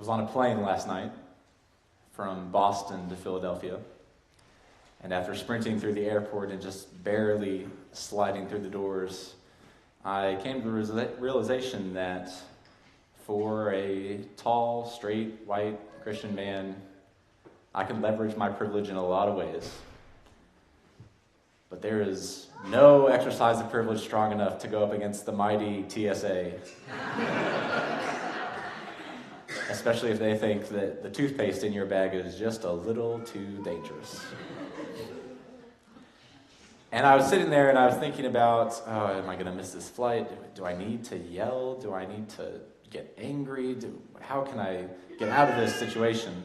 was on a plane last night from Boston to Philadelphia, and after sprinting through the airport and just barely sliding through the doors, I came to the realization that for a tall, straight, white Christian man, I can leverage my privilege in a lot of ways. But there is no exercise of privilege strong enough to go up against the mighty TSA. Especially if they think that the toothpaste in your bag is just a little too dangerous. And I was sitting there and I was thinking about, oh, am I going to miss this flight? Do I need to yell? Do I need to get angry? How can I get out of this situation?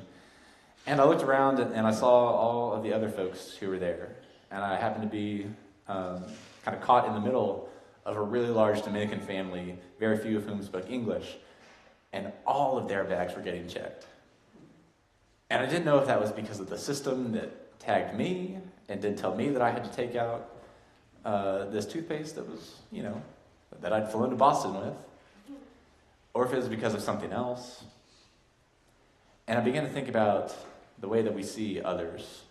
And I looked around and I saw all of the other folks who were there. And I happened to be kind of caught in the middle of a really large Dominican family, very few of whom spoke English. And all of their bags were getting checked. And I didn't know if that was because of the system that tagged me and did tell me that I had to take out this toothpaste that was, that I'd flown to Boston with, or if it was because of something else. And I began to think about the way that we see others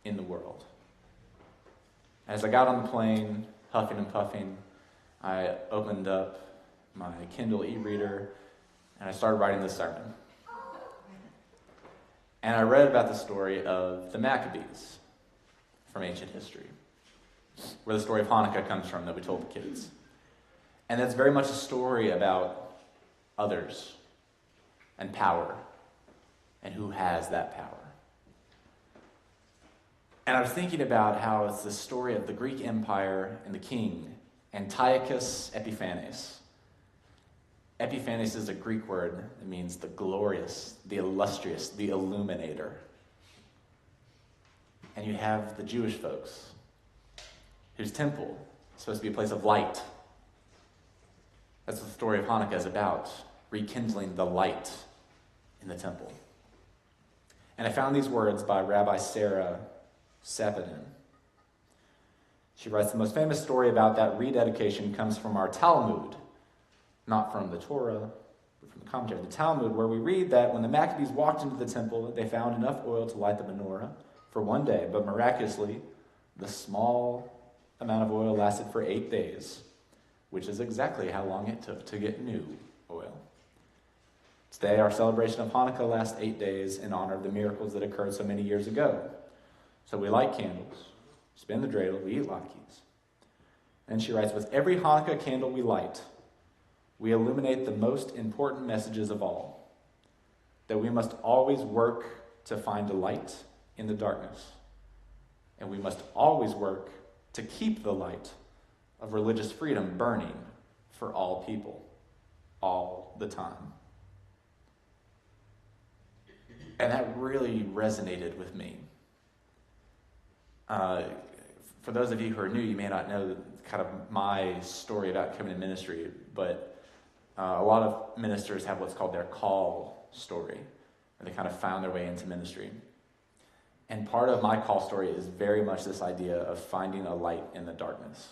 in the world. As I got on the plane, huffing and puffing, I opened up my Kindle e-reader and I started writing this sermon. And I read about the story of the Maccabees from ancient history, where the story of Hanukkah comes from that we told the kids. And that's very much a story about others and power and who has that power. And I was thinking about how it's the story of the Greek Empire and the king, Antiochus Epiphanes. Epiphanes is a Greek word that means the glorious, the illustrious, the illuminator. And you have the Jewish folks, whose temple is supposed to be a place of light. That's what the story of Hanukkah is about, rekindling the light in the temple. And I found these words by Rabbi Sarah Sapanin. She writes, the most famous story about that rededication comes from our Talmud, not from the Torah, but from the commentary. The Talmud, where we read that when the Maccabees walked into the temple, they found enough oil to light the menorah for one day, but miraculously, the small amount of oil lasted for 8 days, which is exactly how long it took to get new oil. Today, our celebration of Hanukkah lasts 8 days in honor of the miracles that occurred so many years ago. So we light candles, spin the dreidel, we eat latkes. And she writes, with every Hanukkah candle we light, we illuminate the most important messages of all, that we must always work to find a light in the darkness, and we must always work to keep the light of religious freedom burning for all people, all the time. And that really resonated with me. For those of you who are new, you may not know kind of my story about coming to ministry, but a lot of ministers have what's called their call story, where they kind of found their way into ministry. And part of my call story is very much this idea of finding a light in the darkness.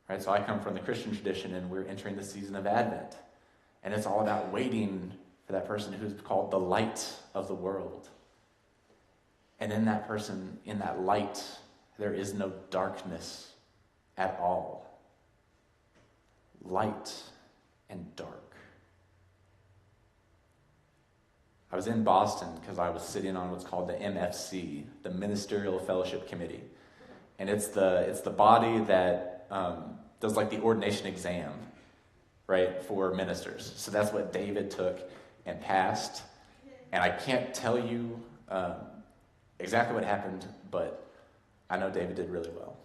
Right? So I come from the Christian tradition, and we're entering the season of Advent. And it's all about waiting for that person who's called the light of the world. And in that person, in that light, there is no darkness at all. Light and dark. I was in Boston because I was sitting on what's called the MFC, the Ministerial Fellowship Committee. And it's the body that does like the ordination exam, right, for ministers. So that's what David took and passed. And I can't tell you exactly what happened, but I know David did really well.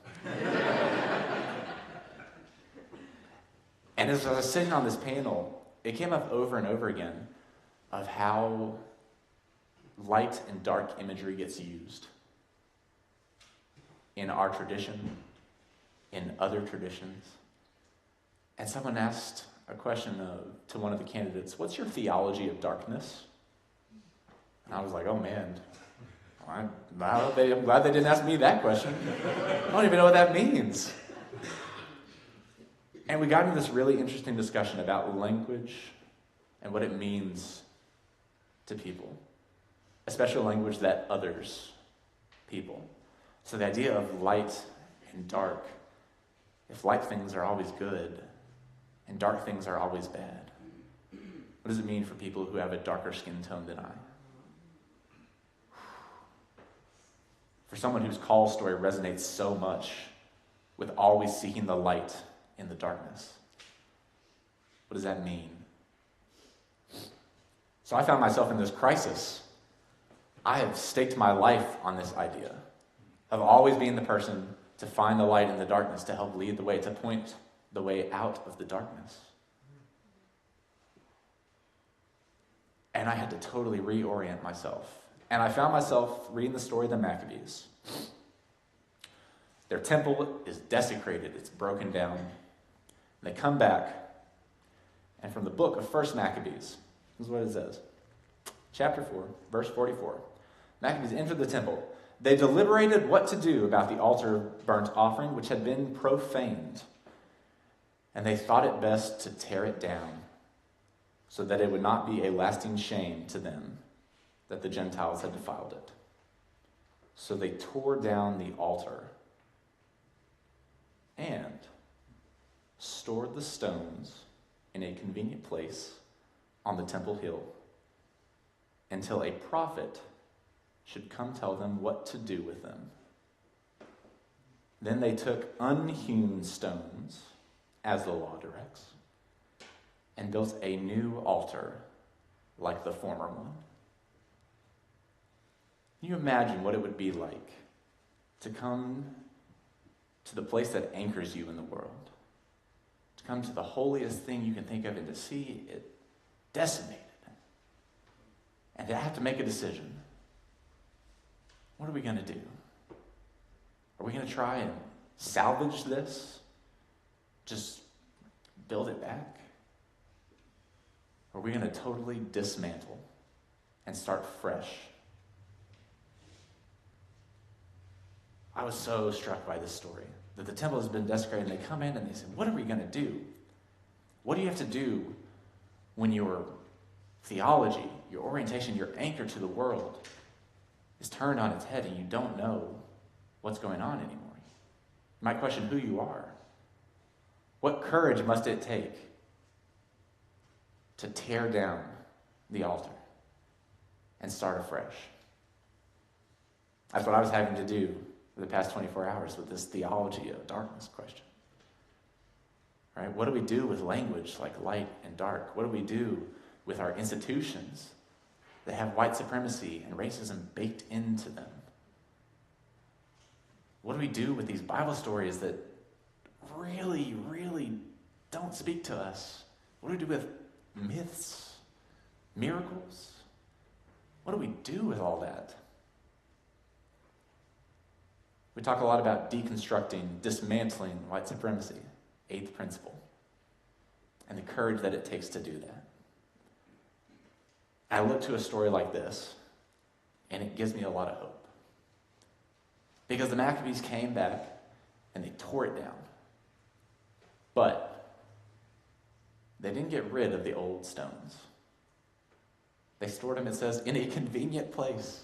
And as I was sitting on this panel, it came up over and over again of how light and dark imagery gets used in our tradition, in other traditions. And someone asked a question to one of the candidates, what's your theology of darkness? And I was like, oh man, I'm glad they didn't ask me that question. I don't even know what that means. And we got into this really interesting discussion about language and what it means to people, especially language that others people. So the idea of light and dark, if light things are always good and dark things are always bad, what does it mean for people who have a darker skin tone than I? For someone whose call story resonates so much with always seeking the light in the darkness, what does that mean? So I found myself in this crisis. I have staked my life on this idea of always being the person to find the light in the darkness, to help lead the way, to point the way out of the darkness. And I had to totally reorient myself. And I found myself reading the story of the Maccabees. Their temple is desecrated, it's broken down. And they come back, and from the book of 1 Maccabees, this is what it says. Chapter 4, verse 44. Maccabees entered the temple. They deliberated what to do about the altar of burnt offering, which had been profaned. And they thought it best to tear it down, so that it would not be a lasting shame to them that the Gentiles had defiled it. So they tore down the altar and stored the stones in a convenient place on the temple hill until a prophet should come tell them what to do with them. Then they took unhewn stones, as the law directs, and built a new altar like the former one. Can you imagine what it would be like to come to the place that anchors you in the world, to come to the holiest thing you can think of and to see it decimated, and to have to make a decision? What are we going to do? Are we going to try and salvage this? Just build it back? Or are we going to totally dismantle and start fresh? I was so struck by this story, that the temple has been desecrated, and they come in and they say, what are we going to do? What do you have to do when your theology, your orientation, your anchor to the world is turned on its head and you don't know what's going on anymore? You might question who you are. What courage must it take to tear down the altar and start afresh? That's what I was having to do for the past 24 hours with this theology of darkness question. Right? What do we do with language like light and dark? What do we do with our institutions that have white supremacy and racism baked into them? What do we do with these Bible stories that really, really don't speak to us? What do we do with myths, miracles? What do we do with all that? We talk a lot about deconstructing, dismantling white supremacy, eighth principle, and the courage that it takes to do that. I look to a story like this, and it gives me a lot of hope. Because the Maccabees came back, and they tore it down. But they didn't get rid of the old stones. They stored them, it says, in a convenient place.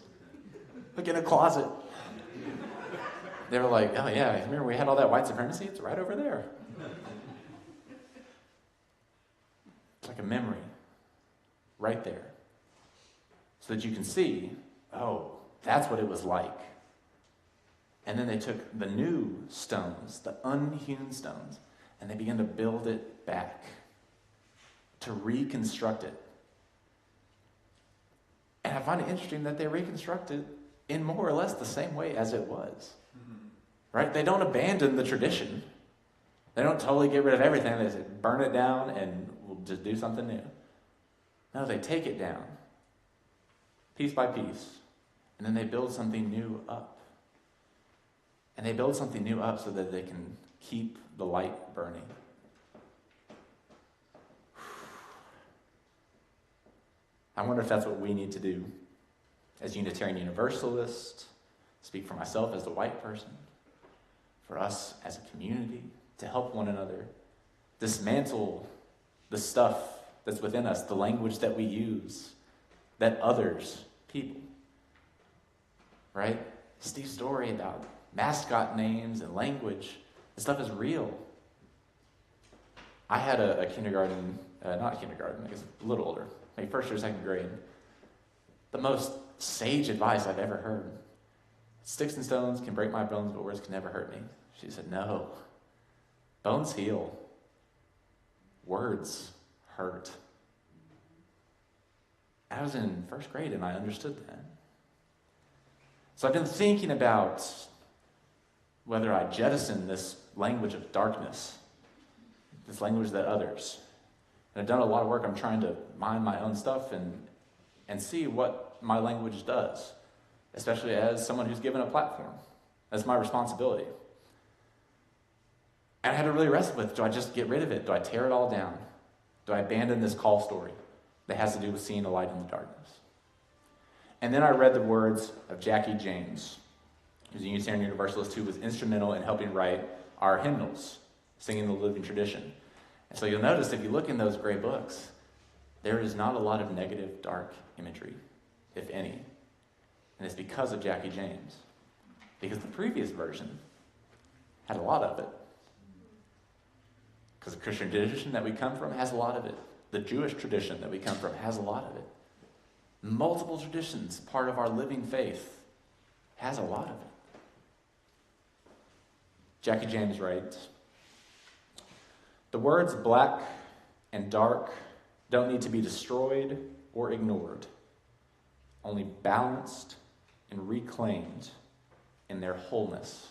Like in a closet. They were like, oh yeah, remember we had all that white supremacy? It's right over there. It's like a memory right there. So that you can see, oh, that's what it was like. And then they took the new stones, the unhewn stones, and they began to build it back, to reconstruct it. And I find it interesting that they reconstructed in more or less the same way as it was. Right? They don't abandon the tradition. They don't totally get rid of everything. They say, burn it down and we'll just do something new. No, they take it down, piece by piece, and then they build something new up. And they build something new up so that they can keep the light burning. I wonder if that's what we need to do as Unitarian Universalists, speak for myself as the white person, for us as a community, to help one another dismantle the stuff that's within us, the language that we use, that others people, right? Steve's story about mascot names and language, this stuff is real. I had a kindergarten, not kindergarten, I guess a little older, maybe first or second grade. The most sage advice I've ever heard. Sticks and stones can break my bones, but words can never hurt me. She said, no. Bones heal. Words hurt. I was in first grade and I understood that. So I've been thinking about whether I jettison this language of darkness, this language that others. And I've done a lot of work. I'm trying to mind my own stuff and see what my language does, especially as someone who's given a platform. That's my responsibility. And I had to really wrestle with, do I just get rid of it? Do I tear it all down? Do I abandon this call story that has to do with seeing a light in the darkness? And then I read the words of Jackie James, who's a Unitarian Universalist who was instrumental in helping write our hymnals, Singing the Living Tradition. And so you'll notice if you look in those gray books, there is not a lot of negative, dark imagery, if any. And it's because of Jackie James. Because the previous version had a lot of it. Because the Christian tradition that we come from has a lot of it. The Jewish tradition that we come from has a lot of it. Multiple traditions, part of our living faith, has a lot of it. Jackie James writes, the words black and dark don't need to be destroyed or ignored, only balanced and reclaimed in their wholeness.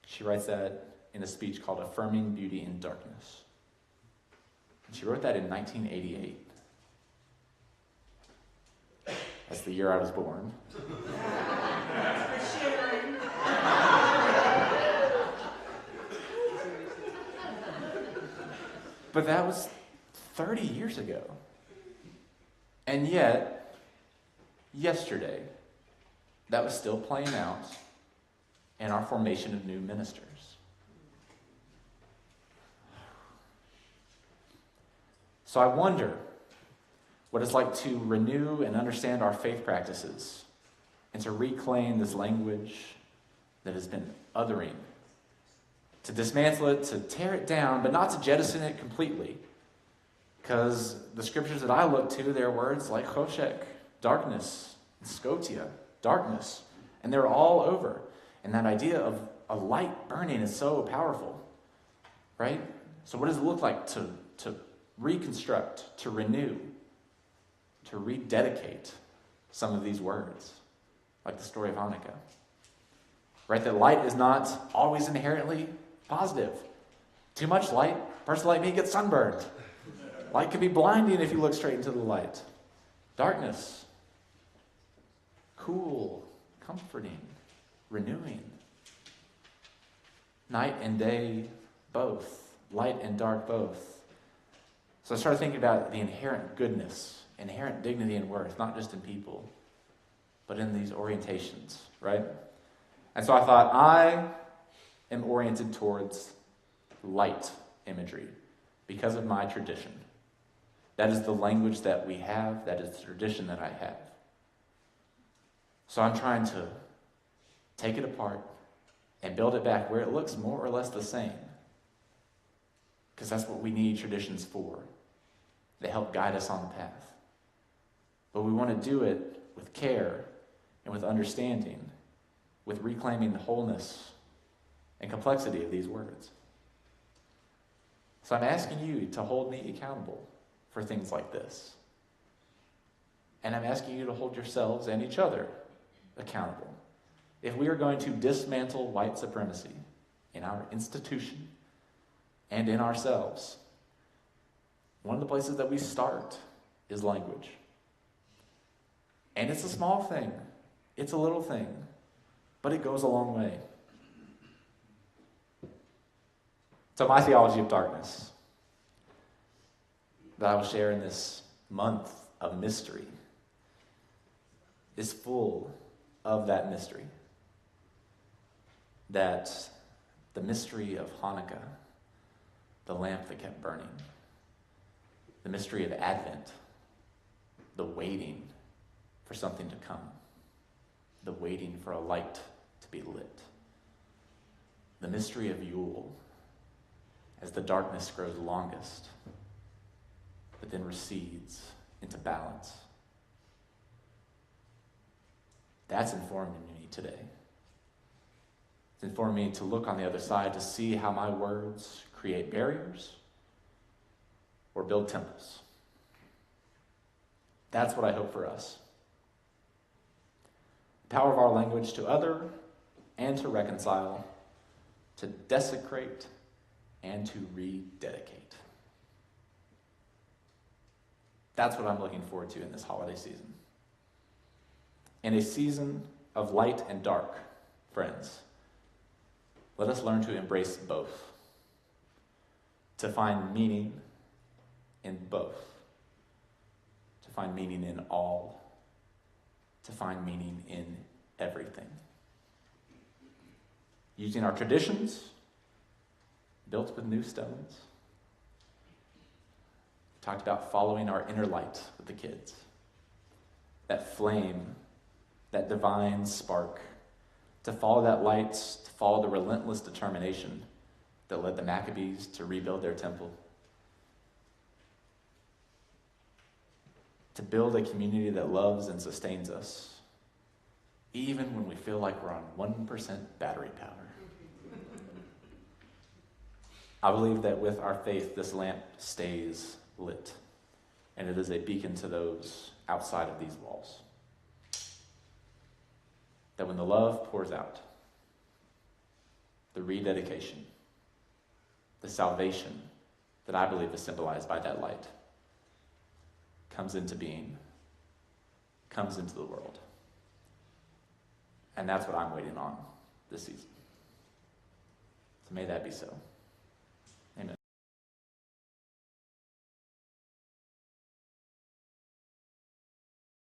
She writes that in a speech called Affirming Beauty in Darkness. And she wrote that in 1988. That's the year I was born. But that was 30 years ago. And yet, yesterday, that was still playing out in our formation of new ministers. So I wonder what it's like to renew and understand our faith practices and to reclaim this language that has been othering, to dismantle it, to tear it down, but not to jettison it completely. Because the scriptures that I look to, there are words like choshek, darkness, and scotia, darkness, and they're all over. And that idea of a light burning is so powerful, right? So what does it look like to reconstruct, to renew, to rededicate some of these words, like the story of Hanukkah? Right, that light is not always inherently positive. Too much light, a person like me gets sunburned. Light can be blinding if you look straight into the light. Darkness, cool, comforting, renewing. Night and day, both. Light and dark, both. So I started thinking about the inherent goodness, inherent dignity and worth, not just in people, but in these orientations, right? And so I thought, I am oriented towards light imagery because of my tradition. That is the language that we have. That is the tradition that I have. So I'm trying to take it apart and build it back where it looks more or less the same. Because that's what we need traditions for. They help guide us on the path. But we want to do it with care and with understanding, with reclaiming the wholeness and complexity of these words. So I'm asking you to hold me accountable for things like this. And I'm asking you to hold yourselves and each other accountable. If we are going to dismantle white supremacy in our institution and in ourselves, one of the places that we start is language. And it's a small thing. It's a little thing. But it goes a long way. So my theology of darkness that I will share in this month of mystery is full of that mystery. That the mystery of Hanukkah, the lamp that kept burning, the mystery of Advent, the waiting for something to come, the waiting for a light to be lit, the mystery of Yule as the darkness grows longest, but then recedes into balance. That's informing me today. It's informing me to look on the other side to see how my words create barriers or build temples. That's what I hope for us. The power of our language to other and to reconcile, to desecrate and to rededicate. That's what I'm looking forward to in this holiday season. In a season of light and dark, friends, let us learn to embrace both, to find meaning in both, to find meaning in all, to find meaning in everything. Using our traditions, built with new stones. Talked about following our inner light with the kids. That flame, that divine spark. To follow that light, to follow the relentless determination that led the Maccabees to rebuild their temple. To build a community that loves and sustains us, even when we feel like we're on 1% battery power. I believe that with our faith, this lamp stays lit, and it is a beacon to those outside of these walls. That when the love pours out, the rededication, the salvation that I believe is symbolized by that light comes into being, comes into the world. And that's what I'm waiting on this season. So may that be so.